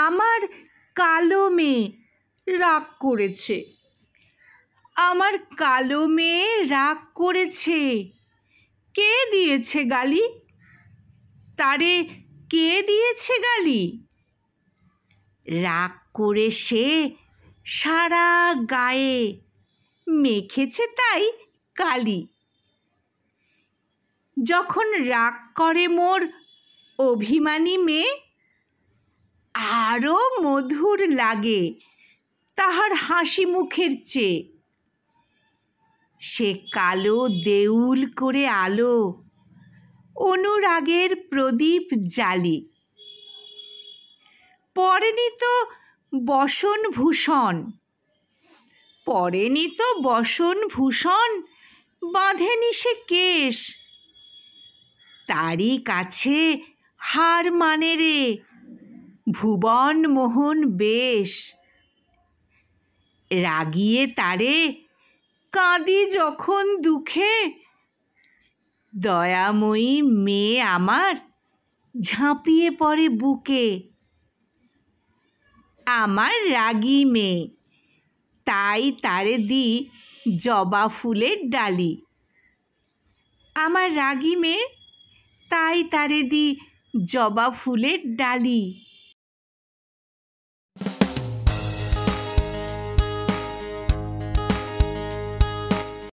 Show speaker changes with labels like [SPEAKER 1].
[SPEAKER 1] আমার কালো মেয়ে রাগ করেছে, আমার কালো মেয়ে রাগ করেছে। কে দিয়েছে গালি? তারে কে দিয়েছে গালি? রাগ করে সে সারা গায়ে মেখেছে তাই কালি। যখন রাগ করে মোর অভিমানী মেয়ে, আরও মধুর লাগে তাহার হাসি মুখের চেয়ে। সে কালো দেউল করে আলো অনুরাগের প্রদীপ জ্বালি। পরেনি তো বসন ভূষণ, পরেনি তো বসন ভূষণ, বাঁধেনি সে কেশ। তারই কাছে হার মানে রে ভুবন মোহন বেশ। রাগিয়ে তারে কাঁদি যখন দুঃখে, দয়াময়ী মেয়ে আমার ঝাঁপিয়ে পড়ে বুকে। আমার রাগী মেয়ে, তাই তারে দি জবা ফুলের ডালি। আমার রাগী মেয়ে, তাই তারে দি জবা ফুলের ডালি।